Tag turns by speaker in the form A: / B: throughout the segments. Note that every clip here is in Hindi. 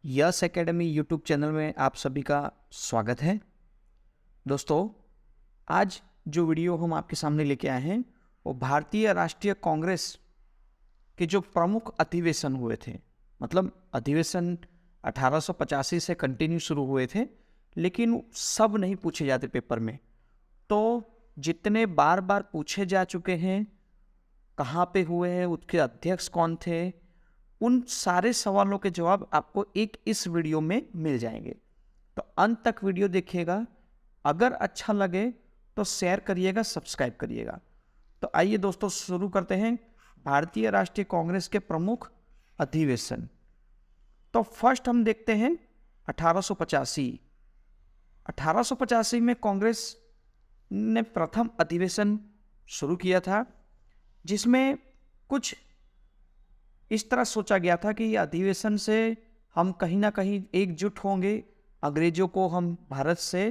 A: यस एकेडमी यूट्यूब चैनल में आप सभी का स्वागत है। दोस्तों, आज जो वीडियो हम आपके सामने लेके आए हैं वो भारतीय राष्ट्रीय कांग्रेस के जो प्रमुख अधिवेशन हुए थे, मतलब अधिवेशन 1885 से कंटिन्यू शुरू हुए थे, लेकिन सब नहीं पूछे जाते पेपर में। तो जितने बार बार पूछे जा चुके हैं, कहाँ पे हुए हैं, उसके अध्यक्ष कौन थे, उन सारे सवालों के जवाब आपको एक इस वीडियो में मिल जाएंगे। तो अंत तक वीडियो देखिएगा। अगर अच्छा लगे तो शेयर करिएगा, सब्सक्राइब करिएगा। तो आइए दोस्तों शुरू करते हैं भारतीय राष्ट्रीय कांग्रेस के प्रमुख अधिवेशन। तो फर्स्ट हम देखते हैं 1885। 1885 में कांग्रेस ने प्रथम अधिवेशन शुरू किया था, जिसमें कुछ इस तरह सोचा गया था कि ये अधिवेशन से हम कहीं ना कहीं एकजुट होंगे, अंग्रेजों को हम भारत से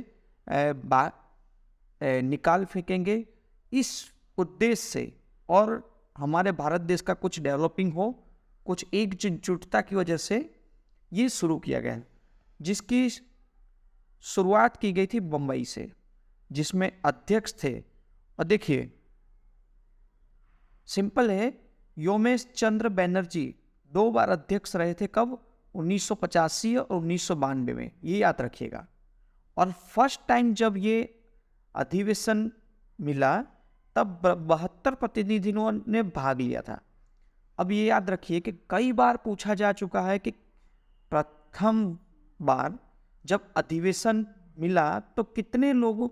A: निकाल फेंकेंगे, इस उद्देश्य से, और हमारे भारत देश का कुछ डेवलपिंग हो, कुछ एकजुटता की वजह से ये शुरू किया गया, जिसकी शुरुआत की गई थी बम्बई से, जिसमें अध्यक्ष थे, और देखिए सिंपल है, योमेश चंद्र बैनर्जी 2 बार अध्यक्ष रहे थे। कब? 1985 और 1992 में, ये याद रखिएगा। और फर्स्ट टाइम जब ये अधिवेशन मिला तब 72 प्रतिनिधियों ने भाग लिया था। अब ये याद रखिए कि कई बार पूछा जा चुका है कि प्रथम बार जब अधिवेशन मिला तो कितने लोग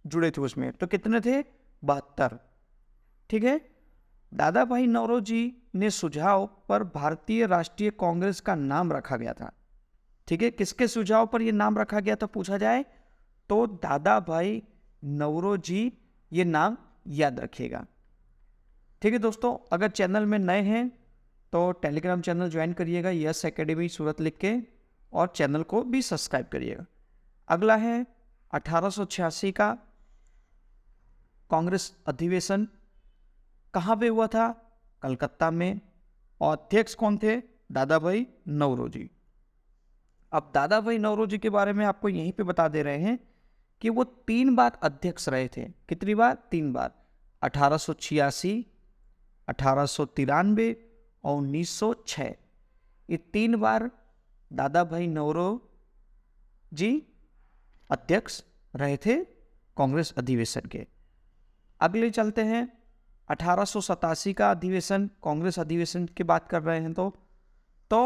A: जुड़े थे उसमें, तो कितने थे? 72। ठीक है। दादा भाई नौरोजी ने सुझाव पर भारतीय राष्ट्रीय कांग्रेस का नाम रखा गया था। ठीक है, किसके सुझाव पर यह नाम रखा गया था पूछा जाए तो दादा भाई नौरोजी, ये नाम याद रखिएगा। ठीक है दोस्तों, अगर चैनल में नए हैं तो टेलीग्राम चैनल ज्वाइन करिएगा, यस एकेडमी सूरत लिख के, और चैनल को भी सब्सक्राइब करिएगा। अगला है 1886 का कांग्रेस अधिवेशन। कहाँ पे हुआ था? कलकत्ता में। और अध्यक्ष कौन थे? दादा भाई नौरोजी। अब दादा भाई नौरोजी के बारे में आपको यहीं पे बता दे रहे हैं कि वो 3 बार अध्यक्ष रहे थे। कितनी बार? 3 बार। 1886, 1893 और 1906। ये 3 बार दादा भाई नौरोजी अध्यक्ष रहे थे कांग्रेस अधिवेशन के। अगले चलते हैं 1887 का अधिवेशन, कांग्रेस अधिवेशन की बात कर रहे हैं तो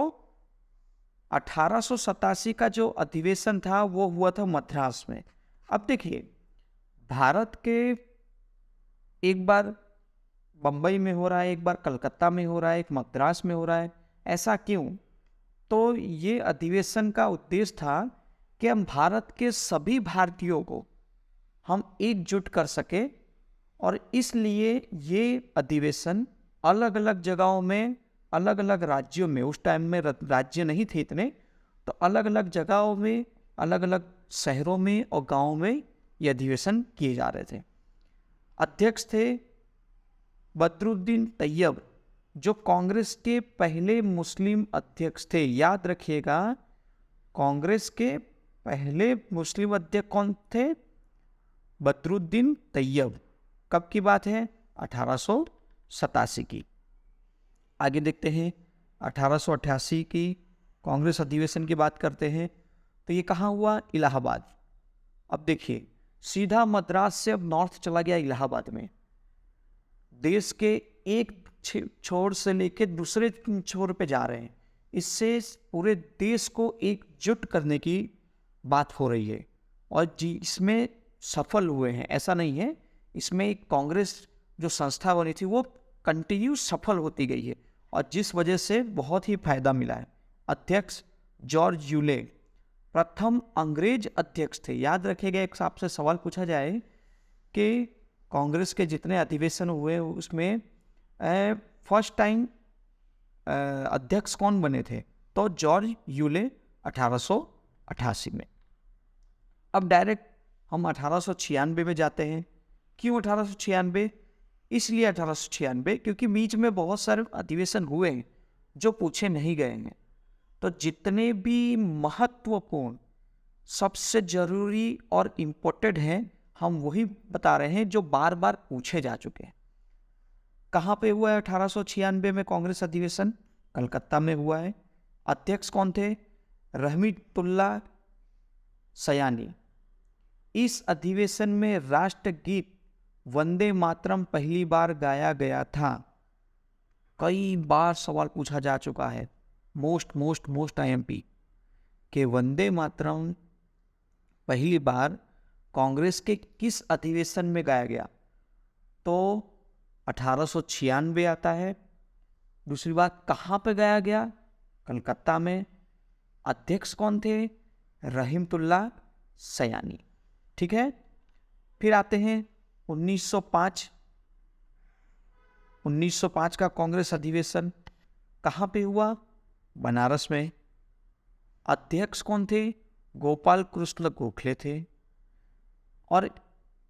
A: 1887 का जो अधिवेशन था वो हुआ था मद्रास में। अब देखिए, भारत के एक बार बम्बई में हो रहा है, एक बार कलकत्ता में हो रहा है, एक मद्रास में हो रहा है। ऐसा क्यों? तो ये अधिवेशन का उद्देश्य था कि हम भारत के सभी भारतीयों को हम एकजुट कर सके, और इसलिए ये अधिवेशन अलग अलग जगहों में, अलग अलग राज्यों में, उस टाइम में राज्य नहीं थे इतने, तो अलग अलग जगहों में, अलग अलग शहरों में और गांवों में ये अधिवेशन किए जा रहे थे। अध्यक्ष थे बदरुद्दीन तैयब, जो कांग्रेस के पहले मुस्लिम अध्यक्ष थे। याद रखिएगा, कांग्रेस के पहले मुस्लिम अध्यक्ष कौन थे? बदरुद्दीन तैयब। कब की बात है? 1887 की। आगे देखते हैं 1888 की कांग्रेस अधिवेशन की बात करते हैं। तो ये कहाँ हुआ? इलाहाबाद। अब देखिए, सीधा मद्रास से अब नॉर्थ चला गया इलाहाबाद में। देश के एक छोर से लेकर दूसरे छोर पे जा रहे हैं। इससे पूरे देश को एकजुट करने की बात हो रही है, और जी इसमें सफल हुए हैं। ऐसा नहीं है, इसमें एक कांग्रेस जो संस्था बनी थी वो कंटिन्यू सफल होती गई है, और जिस वजह से बहुत ही फायदा मिला है। अध्यक्ष जॉर्ज यूले प्रथम अंग्रेज अध्यक्ष थे। याद रखिएगा, एक आपसे सवाल पूछा जाए कि कांग्रेस के जितने अधिवेशन हुए उसमें फर्स्ट टाइम अध्यक्ष कौन बने थे, तो जॉर्ज यूले 1888 में। अब डायरेक्ट हम 1896 में जाते हैं। क्यों 1896? इसलिए 1896 क्योंकि बीच में बहुत सारे अधिवेशन हुए हैं जो पूछे नहीं गए हैं। तो जितने भी महत्वपूर्ण, सबसे जरूरी और इम्पोर्टेंट हैं, हम वही बता रहे हैं जो बार बार पूछे जा चुके हैं। कहाँ पे हुआ है 1896 में कांग्रेस अधिवेशन? कलकत्ता में हुआ है। अध्यक्ष कौन थे? रहमतुल्लाह सयानी। इस अधिवेशन में राष्ट्रगीत वंदे मातरम पहली बार गाया गया था। कई बार सवाल पूछा जा चुका है, मोस्ट आईएमपी, कि वंदे मातरम पहली बार कांग्रेस के किस अधिवेशन में गाया गया? तो 1896 आता है। दूसरी बात, कहाँ पे गाया गया? कलकत्ता में। अध्यक्ष कौन थे? रहमतुल्लाह सयानी। ठीक है। फिर आते हैं 1905। 1905 का कांग्रेस अधिवेशन कहाँ पे हुआ? बनारस में। अध्यक्ष कौन थे? गोपाल कृष्ण गोखले थे। और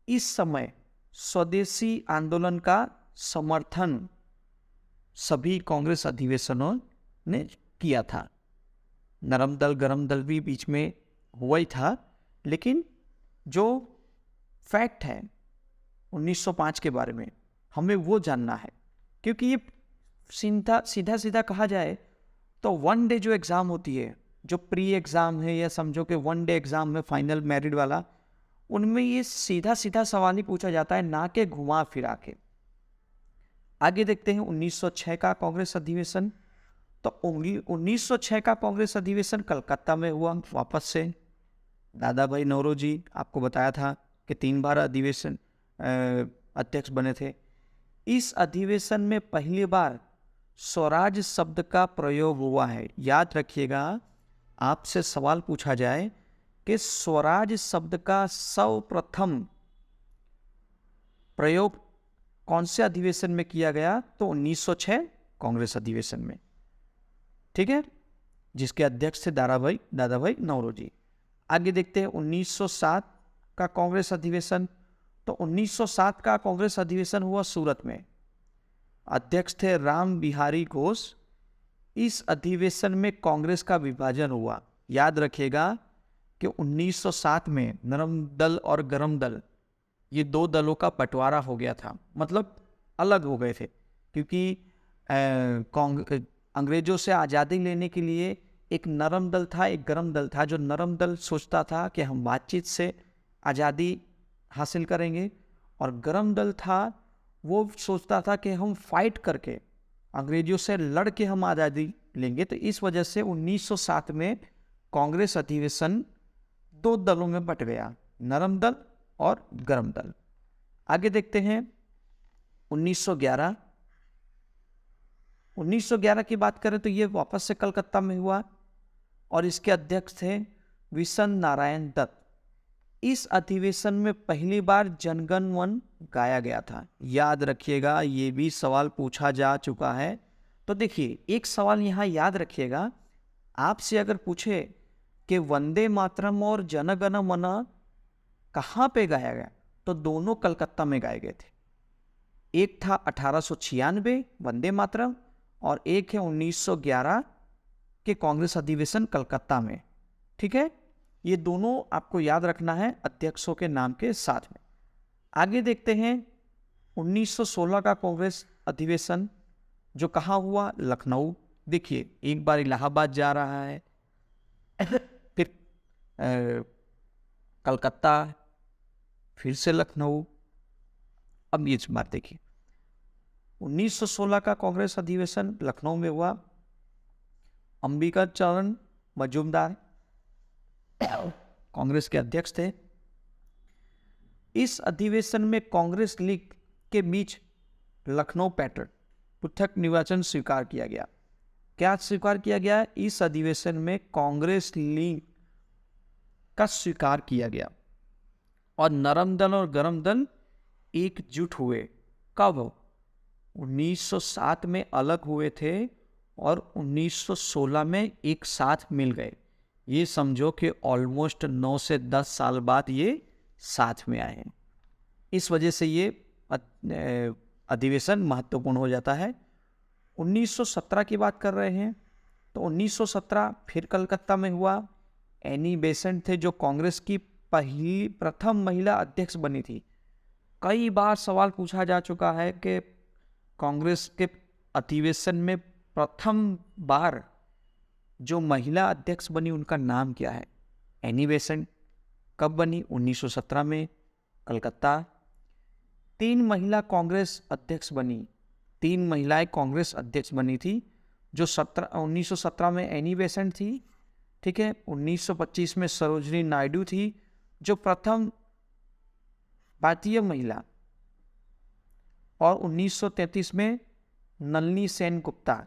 A: इस समय स्वदेशी आंदोलन का समर्थन सभी कांग्रेस अधिवेशनों ने किया था। नरम दल गरम दल भी बीच में हुआ ही था, लेकिन जो फैक्ट है 1905 के बारे में हमें वो जानना है, क्योंकि ये सीधा सीधा कहा जाए तो वन डे जो एग्ज़ाम होती है, जो प्री एग्ज़ाम है, या समझो कि वन डे एग्ज़ाम में फाइनल मेरिट वाला, उनमें ये सीधा सीधा सवाल ही पूछा जाता है, ना कि घुमा फिरा के। आगे देखते हैं 1906 का कांग्रेस अधिवेशन। तो 1906 का कांग्रेस अधिवेशन कलकत्ता में हुआ वापस से। दादा भाई नौरोजी, आपको बताया था कि 3 बार अधिवेशन अध्यक्ष बने थे। इस अधिवेशन में पहली बार स्वराज शब्द का प्रयोग हुआ है। याद रखिएगा, आपसे सवाल पूछा जाए कि स्वराज शब्द का सर्वप्रथम प्रयोग कौन से अधिवेशन में किया गया? तो 1906 कांग्रेस अधिवेशन में। ठीक है, जिसके अध्यक्ष थे दादा भाई नौरोजी। आगे देखते हैं 1907 का कांग्रेस अधिवेशन। तो 1907 का कांग्रेस अधिवेशन हुआ सूरत में। अध्यक्ष थे राम बिहारी घोष। इस अधिवेशन में कांग्रेस का विभाजन हुआ। याद रखिएगा कि 1907 में नरम दल और गरम दल, ये 2 दलों का बंटवारा हो गया था, मतलब अलग हो गए थे, क्योंकि अंग्रेजों से आज़ादी लेने के लिए एक नरम दल था, एक गरम दल था। जो नरम दल सोचता था कि हम बातचीत से आज़ादी हासिल करेंगे, और गरम दल था वो सोचता था कि हम फाइट करके अंग्रेजों से लड़ के हम आज़ादी लेंगे। तो इस वजह से 1907 में कांग्रेस अधिवेशन 2 दलों में बंट गया, नरम दल और गरम दल। आगे देखते हैं 1911। 1911 की बात करें तो ये वापस से कलकत्ता में हुआ, और इसके अध्यक्ष थे विशन नारायण दत्त। इस अधिवेशन में पहली बार जनगण मन गाया गया था। याद रखिएगा, ये भी सवाल पूछा जा चुका है। तो देखिए, एक सवाल यहाँ याद रखिएगा, आपसे अगर पूछे कि वंदे मातरम और जनगण मन कहाँ पे गाया गया, तो दोनों कलकत्ता में गाए गए थे। एक था 1896 वंदे मातरम, और एक है 1911 के कांग्रेस अधिवेशन कलकत्ता में। ठीक है, ये दोनों आपको याद रखना है अध्यक्षों के नाम के साथ में। आगे देखते हैं 1916 का कांग्रेस अधिवेशन, जो कहाँ हुआ? लखनऊ। देखिए, एक बार इलाहाबाद जा रहा है, फिर कलकत्ता, फिर से लखनऊ। अब ये बात देखिए, 1916 का कांग्रेस अधिवेशन लखनऊ में हुआ। अंबिका चरण मजूमदार कांग्रेस के अध्यक्ष थे। इस अधिवेशन में कांग्रेस लीग के बीच लखनऊ पैटर्न पृथक निर्वाचन स्वीकार किया गया। क्या स्वीकार किया गया? इस अधिवेशन में कांग्रेस लीग का स्वीकार किया गया, और नरम दल और गरम दल एकजुट हुए। कब? 1907 में अलग हुए थे, और 1916 में एक साथ मिल गए। ये समझो कि ऑलमोस्ट 9 से 10 साल बाद ये साथ में आए हैं। इस वजह से ये अधिवेशन महत्वपूर्ण हो जाता है। 1917 की बात कर रहे हैं, तो 1917 फिर कलकत्ता में हुआ। एनी बेसेंट थे जो कांग्रेस की प्रथम महिला अध्यक्ष बनी थी। कई बार सवाल पूछा जा चुका है कि कांग्रेस के अधिवेशन में प्रथम बार जो महिला अध्यक्ष बनी उनका नाम क्या है। एनी बेसेंट कब बनी? 1917 में, कलकत्ता। 3 महिला कांग्रेस अध्यक्ष बनी, 3 महिलाएं कांग्रेस अध्यक्ष बनी थी। जो 1917 में एनी बेसेंट थी, ठीक है। 1925 में सरोजिनी नायडू थी जो प्रथम भारतीय महिला, और 1933 में नलिनी सेन गुप्ता।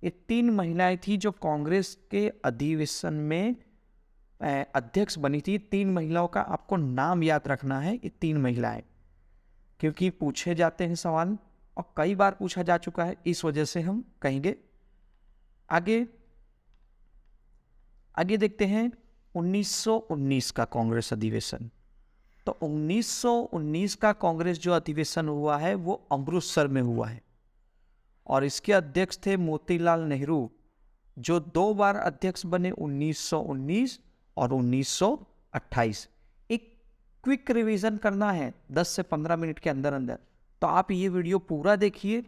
A: ये 3 महिलाएं थी जो कांग्रेस के अधिवेशन में अध्यक्ष बनी थी। 3 महिलाओं का आपको नाम याद रखना है, ये 3 महिलाएं, क्योंकि पूछे जाते हैं सवाल और कई बार पूछा जा चुका है, इस वजह से हम कहेंगे। आगे देखते हैं 1919 का कांग्रेस अधिवेशन। तो 1919 का कांग्रेस जो अधिवेशन हुआ है वो अमृतसर में हुआ है, और इसके अध्यक्ष थे मोतीलाल नेहरू, जो 2 बार अध्यक्ष बने, 1919 और 1928। एक क्विक रिवीजन करना है 10 से 15 मिनट के अंदर अंदर, तो आप ये वीडियो पूरा देखिए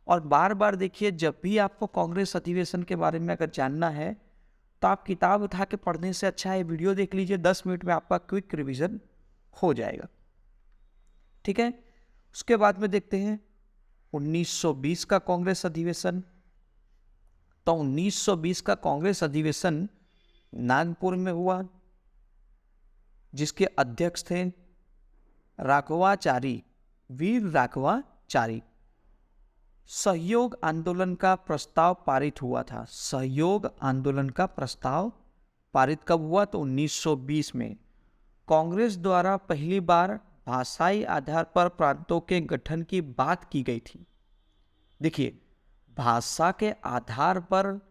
A: और बार बार देखिए। जब भी आपको कांग्रेस अधिवेशन के बारे में अगर जानना है तो आप किताब उठा के पढ़ने से अच्छा है वीडियो देख लीजिए। 10 मिनट में आपका क्विक रिवीजन हो जाएगा, ठीक है। उसके बाद में देखते हैं 1920 का कांग्रेस अधिवेशन। तो 1920 का कांग्रेस अधिवेशन नागपुर में हुआ, जिसके अध्यक्ष थे राघवाचारी, वीर राघवाचारी। सहयोग आंदोलन का प्रस्ताव पारित हुआ था। सहयोग आंदोलन का प्रस्ताव पारित कब हुआ? तो 1920 में। कांग्रेस द्वारा पहली बार भाषाई आधार पर प्रांतों के गठन की बात की गई थी। देखिए, भाषा के आधार पर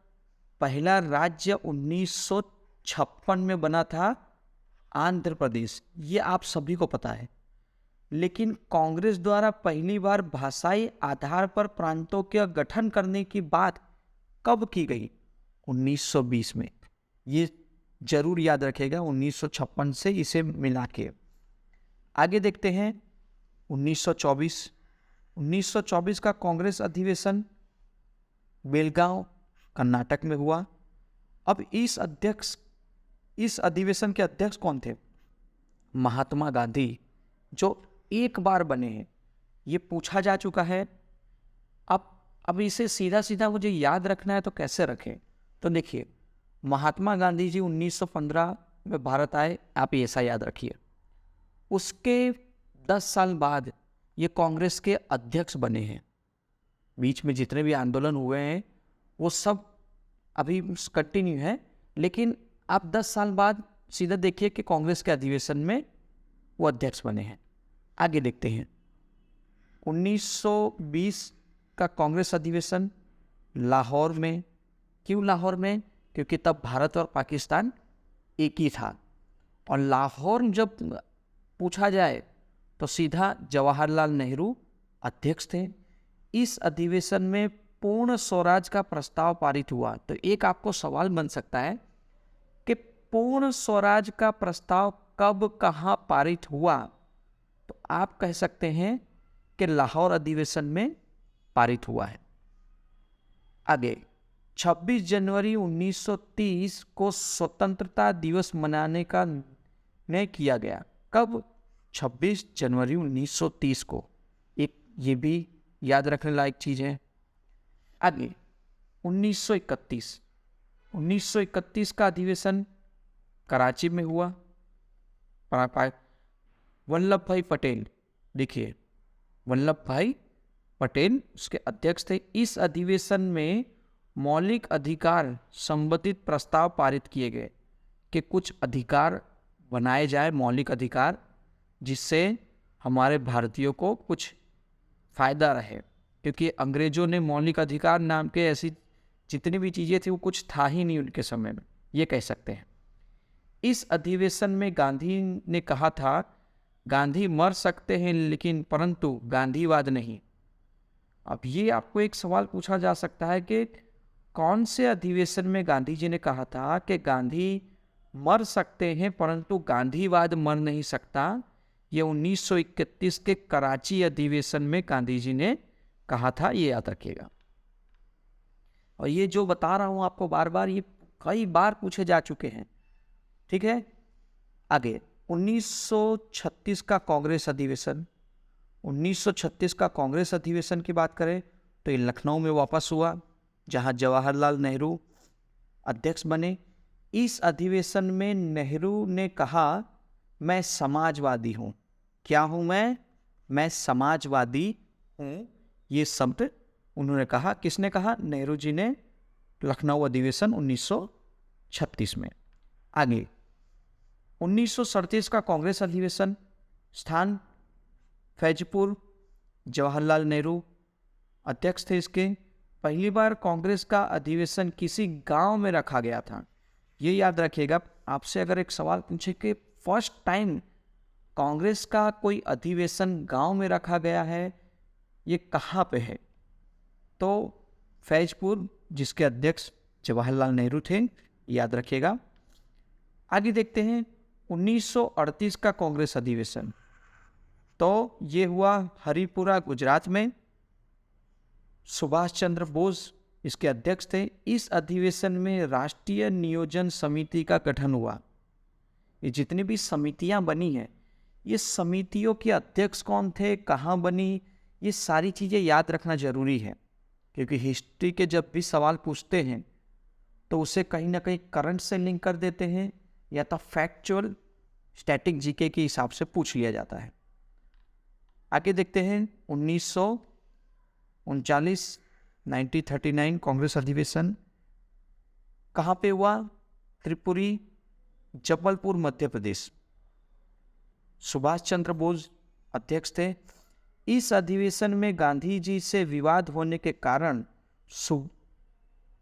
A: पहला राज्य 1956 में बना था, आंध्र प्रदेश। ये आप सभी को पता है। लेकिन कांग्रेस द्वारा पहली बार भाषाई आधार पर प्रांतों के गठन करने की बात कब की गई? 1920 में। ये जरूर याद रखेगा, 1956 से इसे मिला के। आगे देखते हैं 1924। 1924 का कांग्रेस अधिवेशन बेलगांव, कर्नाटक में हुआ। अब इस अधिवेशन के अध्यक्ष कौन थे? महात्मा गांधी, जो एक बार बने हैं। ये पूछा जा चुका है। अब इसे सीधा सीधा मुझे याद रखना है तो कैसे रखें? तो देखिए, महात्मा गांधी जी 1915 में भारत आए, आप ऐसा याद रखिए। उसके 10 साल बाद ये कांग्रेस के अध्यक्ष बने हैं। बीच में जितने भी आंदोलन हुए हैं वो सब अभी कंटिन्यू है, लेकिन आप 10 साल बाद सीधा देखिए कि कांग्रेस के अधिवेशन में वो अध्यक्ष बने हैं। आगे देखते हैं 1920 का कांग्रेस अधिवेशन लाहौर में। क्यों लाहौर में? क्योंकि तब भारत और पाकिस्तान एक ही था, और लाहौर जब पूछा जाए तो सीधा जवाहरलाल नेहरू अध्यक्ष थे। इस अधिवेशन में पूर्ण स्वराज का प्रस्ताव पारित हुआ। तो एक आपको सवाल बन सकता है कि पूर्ण स्वराज का प्रस्ताव कब कहाँ पारित हुआ? तो आप कह सकते हैं कि लाहौर अधिवेशन में पारित हुआ है। आगे 26 जनवरी 1930 को स्वतंत्रता दिवस मनाने का निर्णय किया गया। कब? 26 जनवरी 1930 को। एक ये भी याद रखने लायक चीज है। आगे 1931 का अधिवेशन कराची में हुआ। वल्लभ भाई पटेल, देखिए वल्लभ भाई पटेल उसके अध्यक्ष थे। इस अधिवेशन में मौलिक अधिकार संबंधित प्रस्ताव पारित किए गए कि कुछ अधिकार बनाए जाए, मौलिक अधिकार, जिससे हमारे भारतीयों को कुछ फायदा रहे, क्योंकि अंग्रेजों ने मौलिक अधिकार नाम के ऐसी जितनी भी चीज़ें थी वो कुछ था ही नहीं उनके समय में, ये कह सकते हैं। इस अधिवेशन में गांधी ने कहा था, गांधी मर सकते हैं लेकिन परंतु गांधीवाद नहीं। अब ये आपको एक सवाल पूछा जा सकता है कि कौन से अधिवेशन में गांधी जी ने कहा था कि गांधी मर सकते हैं परंतु गांधीवाद मर नहीं सकता? ये 1931 के कराची अधिवेशन में गांधी जी ने कहा था, ये याद रखिएगा। और ये जो बता रहा हूं आपको बार बार, ये कई बार पूछे जा चुके हैं, ठीक है। आगे 1936 का कांग्रेस अधिवेशन। 1936 का कांग्रेस अधिवेशन की बात करें तो ये लखनऊ में वापस हुआ, जहां जवाहरलाल नेहरू अध्यक्ष बने। इस अधिवेशन में नेहरू ने कहा, मैं समाजवादी हूं। क्या हूं मैं समाजवादी हूं। ये शब्द उन्होंने कहा। किसने कहा? नेहरू जी ने, लखनऊ अधिवेशन 1936 में। आगे 1937 का कांग्रेस अधिवेशन, स्थान फैजपुर, जवाहरलाल नेहरू अध्यक्ष थे इसके। पहली बार कांग्रेस का अधिवेशन किसी गांव में रखा गया था, ये याद रखिएगा। आपसे अगर एक सवाल पूछे कि फर्स्ट टाइम कांग्रेस का कोई अधिवेशन गांव में रखा गया है, ये कहाँ पे है, तो फैजपुर, जिसके अध्यक्ष जवाहरलाल नेहरू थे, याद रखिएगा। आगे देखते हैं 1938 का कांग्रेस अधिवेशन, तो ये हुआ हरिपुरा, गुजरात में। सुभाष चंद्र बोस इसके अध्यक्ष थे। इस अधिवेशन में राष्ट्रीय नियोजन समिति का गठन हुआ। ये जितनी भी समितियां बनी हैं, ये समितियों के अध्यक्ष कौन थे, कहाँ बनी, ये सारी चीज़ें याद रखना जरूरी है, क्योंकि हिस्ट्री के जब भी सवाल पूछते हैं तो उसे कहीं ना कहीं करंट से लिंक कर देते हैं, या तो फैक्चुअल स्टैटिक जीके के हिसाब से पूछ लिया जाता है। आगे देखते हैं 1939 कांग्रेस अधिवेशन कहाँ पे हुआ? त्रिपुरी, जबलपुर, मध्य प्रदेश। सुभाष चंद्र बोस अध्यक्ष थे। इस अधिवेशन में गांधी जी से विवाद होने के कारण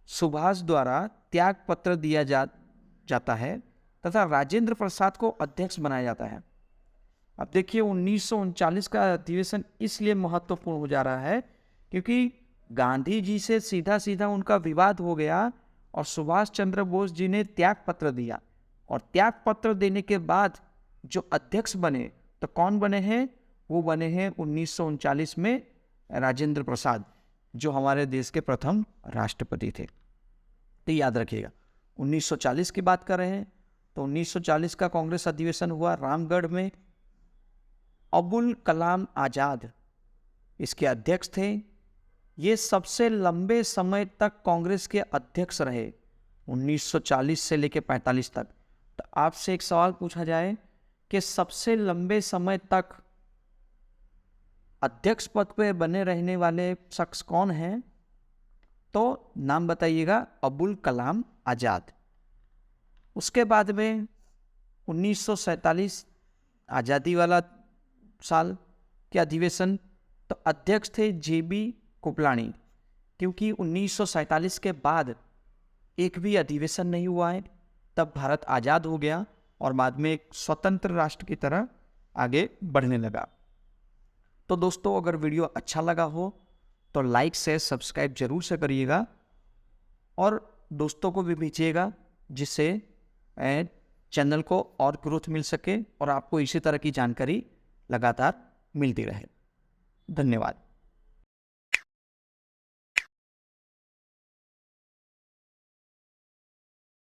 A: सुभाष द्वारा त्याग पत्र दिया जाता है तथा राजेंद्र प्रसाद को अध्यक्ष बनाया जाता है। अब देखिए 1939 का अधिवेशन इसलिए महत्वपूर्ण हो जा रहा है क्योंकि गांधी जी से सीधा सीधा उनका विवाद हो गया और सुभाष चंद्र बोस जी ने त्याग पत्र दिया, और त्याग पत्र देने के बाद जो अध्यक्ष बने तो कौन बने हैं? वो बने हैं 1939 में राजेंद्र प्रसाद, जो हमारे देश के प्रथम राष्ट्रपति थे। तो याद रखिएगा 1940 की बात कर रहे हैं तो 1940 का कांग्रेस अधिवेशन हुआ रामगढ़ में। अबुल कलाम आजाद इसके अध्यक्ष थे। ये सबसे लंबे समय तक कांग्रेस के अध्यक्ष रहे, 1940 से लेकर 45 तक। तो आपसे एक सवाल पूछा जाए कि सबसे लंबे समय तक अध्यक्ष पद पे बने रहने वाले शख्स कौन हैं, तो नाम बताइएगा, अबुल कलाम आजाद। उसके बाद में 1947 आज़ादी वाला साल के अधिवेशन, तो अध्यक्ष थे जेबी कृपलानी, क्योंकि 1947 के बाद एक भी अधिवेशन नहीं हुआ है, तब भारत आज़ाद हो गया और बाद में एक स्वतंत्र राष्ट्र की तरह आगे बढ़ने लगा। तो दोस्तों, अगर वीडियो अच्छा लगा हो तो लाइक शेयर सब्सक्राइब जरूर से करिएगा और दोस्तों को भी भेजिएगा, जिससे चैनल को और ग्रोथ मिल सके और आपको इसी तरह की जानकारी लगातार मिलती रहे। धन्यवाद।